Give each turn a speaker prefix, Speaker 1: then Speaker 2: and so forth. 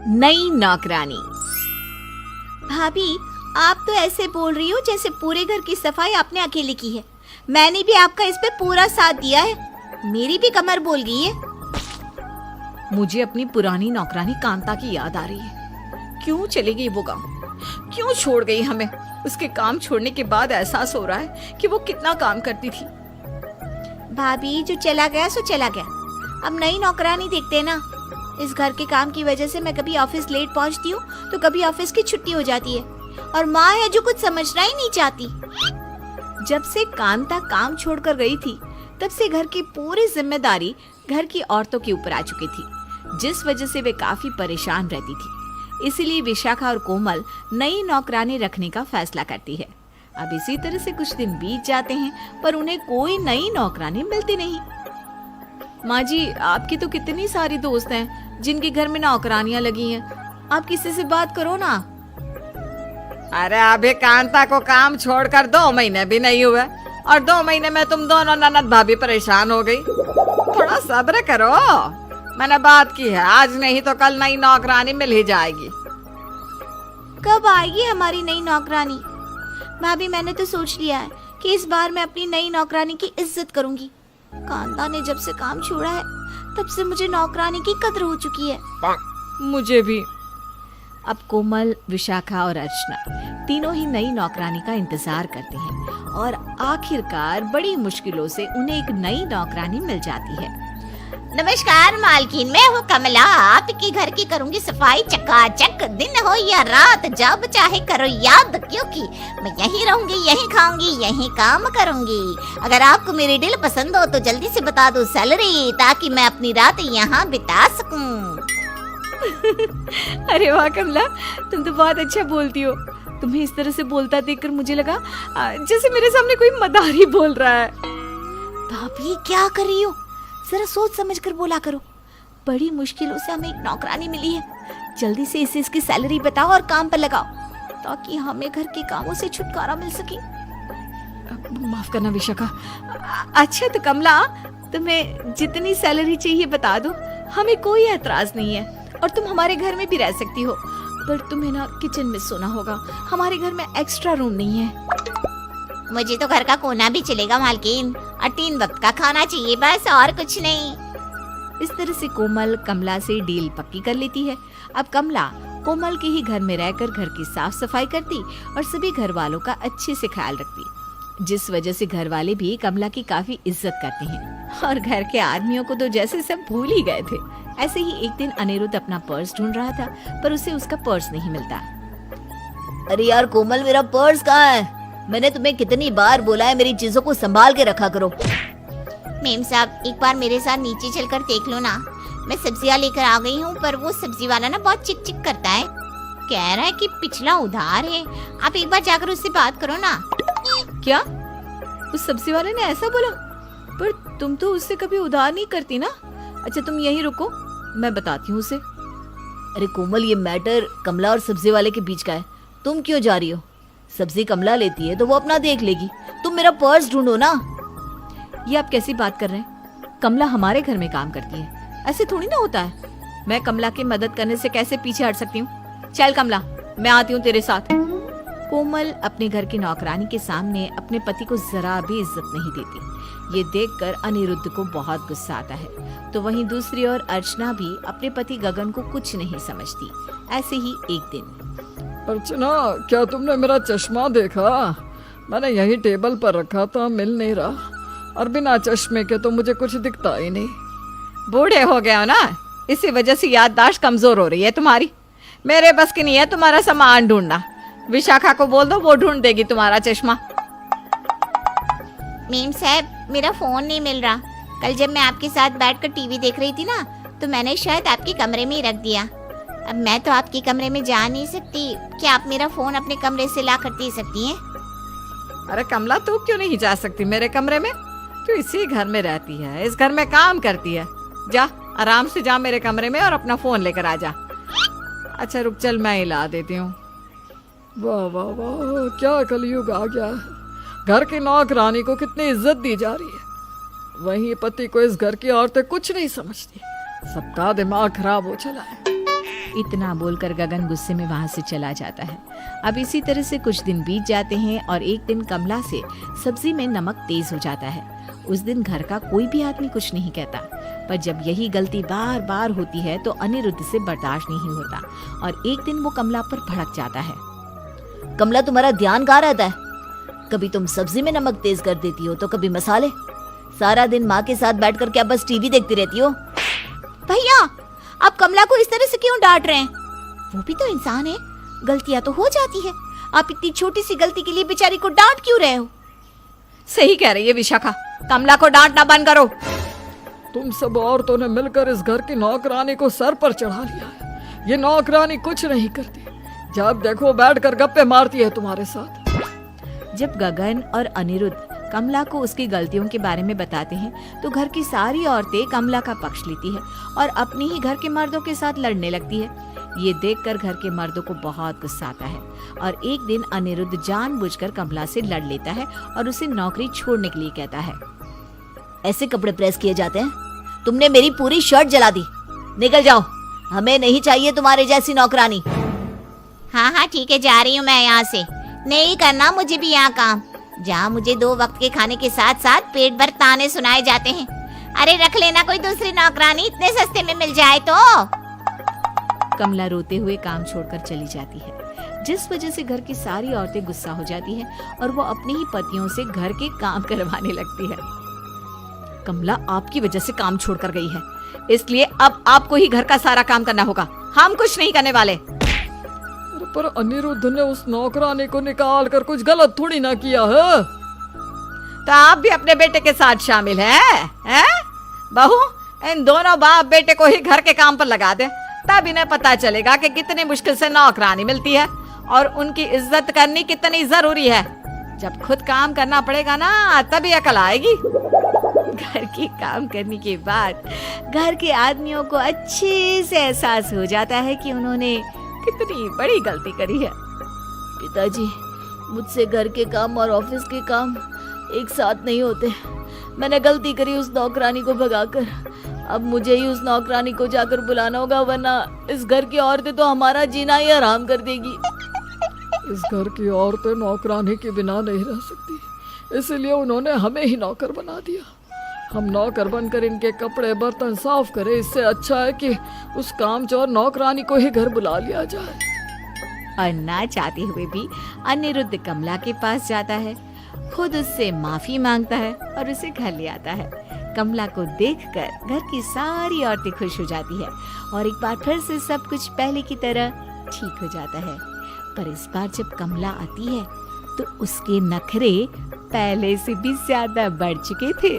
Speaker 1: नई नौकरानी।
Speaker 2: भाभी, आप तो ऐसे बोल रही हो जैसे पूरे घर की सफाई आपने अकेले की है। मैंने भी आपका इस पे पूरा साथ दिया है। मेरी भी कमर बोल गई है।
Speaker 1: मुझे अपनी पुरानी नौकरानी कांता की याद आ रही है। क्यों चली गई वो गांव? क्यों छोड़ गई हमें? उसके काम छोड़ने के बाद एहसास हो रहा है कि वो कितना काम करती थी।
Speaker 2: भाभी, जो चला गया सो चला गया। अब नई नौकरानी देखते हैं ना। इस घर के काम की वजह से मैं कभी ऑफिस लेट पहुंचती हूँ तो कभी ऑफिस की छुट्टी हो जाती है, और माँ है जो कुछ समझना ही नहीं चाहती।
Speaker 1: जब से कांता काम छोड़कर गई थी तब से घर की पूरी जिम्मेदारी घर की औरतों के ऊपर आ चुकी थी, जिस वजह से वे काफी परेशान रहती थी। इसीलिए विशाखा और कोमल नई नौकरानी रखने का फैसला करती है। अब इसी तरह से कुछ दिन बीत जाते हैं पर उन्हें कोई नई नौकरानी मिलती नहीं। माँ जी, आपकी तो कितनी सारी दोस्त हैं जिनके घर में नौकरानियां लगी हैं। आप किसी से बात करो ना।
Speaker 3: अरे अभी कांता को काम छोड़कर 2 महीने भी नहीं हुए और 2 महीने में तुम दोनों ननद भाभी परेशान हो गई। थोड़ा सब्र करो। मैंने बात की है, आज नहीं तो कल नई नौकरानी मिल ही जाएगी।
Speaker 2: कब आएगी हमारी नई नौकरानी? भाभी, मैंने तो सोच लिया है कि इस बार मैं अपनी नई नौकरानी की इज्जत करूंगी। कांता ने जब से काम छोड़ा है तब से मुझे नौकरानी की कद्र हो चुकी है।
Speaker 1: मुझे भी। अब कोमल, विशाखा और अर्चना तीनों ही नई नौकरानी का इंतजार करते हैं और आखिरकार बड़ी मुश्किलों से उन्हें एक नई नौकरानी मिल जाती है।
Speaker 2: नमस्कार मालकिन, मैं हूँ कमला। आपकी घर की करूंगी सफाई चकाचक, दिन हो या रात, जब चाहे करो याद, क्योंकि मैं यहीं रहूंगी, यहीं खाऊंगी, यहीं काम करूंगी। अगर आपको मेरी डील पसंद हो तो जल्दी से बता दो सैलरी, ताकि मैं अपनी रात यहाँ बिता सकूं।
Speaker 1: अरे वाह कमला, तुम तो बहुत अच्छा बोलती हो। तुम्हें इस तरह से बोलता देखकर मुझे लगा जैसे मेरे सामने कोई मदारी बोल रहा है।
Speaker 2: भाभी, क्या कर रही हो? जरा सोच समझ कर बोला करो। बड़ी मुश्किलों से हमें एक नौकरानी मिली है। जल्दी से इसे इसकी सैलरी बताओ और काम पर लगाओ, ताकि हमें घर के कामों से छुटकारा मिल सके।
Speaker 1: माफ करना विशाखा। अच्छा तो कमला, तुम्हें जितनी सैलरी चाहिए बता दो, हमें कोई एतराज नहीं है और तुम हमारे घर में भी रह सकती हो। पर तुम्हें ना किचन में सोना होगा, हमारे घर में एक्स्ट्रा रूम नहीं है।
Speaker 2: मुझे तो घर का कोना भी चलेगा मालकिन, और 3 वक्त का खाना चाहिए, बस और कुछ नहीं।
Speaker 1: इस तरह से कोमल कमला से डील पक्की कर लेती है। अब कमला कोमल के ही घर में रहकर घर की साफ सफाई करती और सभी घर वालों का अच्छे से ख्याल रखती, जिस वजह से घर वाले भी कमला की काफी इज्जत करते हैं और घर के आदमियों को तो जैसे सब भूल ही गए थे। ऐसे ही एक दिन अनिरुद्ध अपना पर्स ढूंढ रहा था, पर उसे उसका पर्स नहीं मिलता।
Speaker 2: अरे यार कोमल, मेरा पर्स कहाँ है? मैंने तुम्हें कितनी बार बोला है मेरी चीजों को संभाल के रखा करो। मेम साहब, एक बार मेरे साथ नीचे चलकर देख लो ना। मैं सब्जियां लेकर आ गई हूँ, पर वो सब्जी वाला ना बहुत चिक चिक करता है। कह रहा है कि पिछला उधार है। आप एक बार जाकर उससे बात करो ना।
Speaker 1: क्या? उस सब्जी वाले ने ऐसा बोला? पर तुम तो उससे कभी उधार नहीं करती ना। अच्छा तुम यहीं रुको, मैं बताती हूँ उसे।
Speaker 2: अरे कोमल, ये मैटर कमला और सब्जी वाले के बीच का है। तुम क्यों जा रही हो? सब्जी कमला लेती है तो वो अपना देख लेगी, तुम मेरा पर्स ढूंढो ना।
Speaker 1: ये आप कैसी बात कर रहे हैं? कमला हमारे घर में काम करती है, ऐसे थोड़ी ना होता है। मैं कमला की मदद करने से कैसे पीछे हट सकती हूँ? चल कमला, मैं आती हूँ तेरे साथ। कोमल अपने घर की नौकरानी के सामने अपने पति को जरा भी इज्जत नहीं देती। ये देखकर अनिरुद्ध को बहुत गुस्सा आता है। तो वहीं दूसरी ओर अर्चना भी अपने पति गगन को कुछ नहीं समझती। ऐसे ही एक दिन,
Speaker 3: अर्चना, क्या तुमने मेरा चश्मा देखा? मैंने यही टेबल पर रखा था, मिल नहीं रहा, और बिना चश्मे के तो मुझे कुछ दिखता ही नहीं।
Speaker 1: बूढ़े हो गए हो ना, इसी वजह से याददाश्त कमजोर हो रही है तुम्हारी। मेरे बस की नहीं है तुम्हारा सामान ढूंढना। विशाखा को बोल दो, वो ढूंढ देगी तुम्हारा चश्मा।
Speaker 2: मेम साहब, मेरा फोन नहीं मिल रहा। कल जब मैं आपके साथ बैठकर टीवी देख रही थी ना, तो मैंने शायद आपके कमरे में ही रख दिया। अब मैं तो आपके कमरे में जा नहीं सकती। क्या आप मेरा फोन अपने कमरे से ला कर दे सकती हैं?
Speaker 3: अरे कमला, तू क्यों नहीं जा सकती मेरे कमरे में? तू इसी घर में रहती है, इस घर में काम करती है। जा, आराम से जा मेरे कमरे में और अपना फोन लेकर आ जा। अच्छा रुक, चल मैं ही ला देती हूँ। वाह वाह वाह, क्या कलयुग आ गया। घर की नौकरानी को कितनी इज्जत दी जा रही है, वहीं पति को इस घर की औरतें कुछ नहीं समझती। सबका दिमाग खराब हो चला है।
Speaker 1: इतना बोलकर गगन गुस्से में वहां से चला जाता है। अब इसी तरह से कुछ दिन बीत जाते हैं और एक दिन कमला से सब्जी में नमक तेज हो जाता है। उस दिन घर का कोई भी आदमी कुछ नहीं कहता, पर जब यही गलती बार बार होती है तो अनिरुद्ध से बर्दाश्त नहीं होता और एक दिन वो कमला पर भड़क जाता है।
Speaker 2: कमला, तुम्हारा ध्यान कहाँ रहता है? कभी तुम सब्जी में नमक तेज कर देती हो तो कभी मसाले। सारा दिन माँ के साथ बैठकर क्या बस टीवी देखती रहती हो?
Speaker 1: भैया, आप कमला को इस तरह से क्यों डांट रहे हैं? वो भी तो इंसान है, गलतियां तो हो जाती है। आप इतनी छोटी सी गलती के लिए बेचारी को डांट क्यों रहे हो? सही कह रही है विशाखा, कमला को डांटना बंद करो।
Speaker 3: तुम सब औरतों ने मिलकर इस घर की नौकरानी को सर पर चढ़ा लिया है। ये नौकरानी कुछ नहीं करती, जब देखो बैठकर गप्पे मारती है तुम्हारे साथ।
Speaker 1: जब गगन और अनिरुद्ध कमला को उसकी गलतियों के बारे में बताते हैं तो घर की सारी औरतें कमला का पक्ष लेती है और अपने ही घर के मर्दों के साथ लड़ने लगती है। ये देखकर घर के मर्दों को बहुत गुस्सा आता है और एक दिन अनिरुद्ध जानबूझकर कमला से लड़ लेता है और उसे नौकरी छोड़ने के लिए कहता है।
Speaker 2: ऐसे कपड़े प्रेस किए जाते हैं? तुमने मेरी पूरी शर्ट जला दी। निकल जाओ, हमें नहीं चाहिए तुम्हारे जैसी नौकरानी।
Speaker 4: हाँ हाँ ठीक है, जा रही हूँ मैं यहाँ से। नहीं करना मुझे भी यहाँ काम, जहाँ मुझे 2 वक्त के खाने के साथ साथ पेट भर ताने सुनाए जाते हैं। अरे रख लेना कोई दूसरी नौकरानी, इतने सस्ते में मिल जाए तो।
Speaker 1: कमला रोते हुए काम छोड़कर चली जाती है, जिस वजह से घर की सारी औरतें गुस्सा हो जाती हैं और वो अपने ही पतियों से घर के काम करवाने लगती है। कमला आपकी वजह से काम छोड़कर गई है, इसलिए अब आपको ही घर का सारा काम करना होगा, हम कुछ नहीं करने वाले।
Speaker 3: पर अनिरुद्ध ने उस नौकरानी को निकाल कर कुछ गलत थोड़ी ना किया है।
Speaker 1: तो आप भी अपने बेटे के साथ शामिल हैं? बहू, इन दोनों बाप बेटे को ही घर के काम पर लगा दे, तब इन्हें पता चलेगा कि कितनी मुश्किल से नौकरानी मिलती है और उनकी इज्जत करनी कितनी जरूरी है। जब खुद काम करना पड़ेगा ना, तभी अकल आएगी। घर के काम करने के बाद घर के आदमियों को अच्छे से एहसास हो जाता है कि उन्होंने कितनी बड़ी गलती करी है।
Speaker 2: पिताजी, मुझसे घर के काम और ऑफिस के काम एक साथ नहीं होते। मैंने गलती करी उस नौकरानी को भगाकर। अब मुझे ही उस नौकरानी को जाकर बुलाना होगा, वरना इस घर की औरतें तो हमारा जीना ही हराम कर देगी।
Speaker 3: इस घर की औरतें नौकरानी के बिना नहीं रह सकती, इसलिए उन्होंने हमें ही नौकर बना दिया। हम नौकर बनकर इनके कपड़े बर्तन साफ करें, इससे अच्छा है कि उस कामचोर नौकरानी को ही घर बुला लिया जाए।
Speaker 1: और ना चाहते हुए भी अनिरुद्ध कमला के पास जाता है, खुद उससे माफी मांगता है और उसे घर ले आता है। कमला को देखकर घर की सारी औरतें खुश हो जाती है और एक बार फिर से सब कुछ पहले की तरह ठीक हो जाता है। पर इस बार जब कमला आती है तो उसके नखरे पहले से भी ज्यादा बढ़ चुके थे।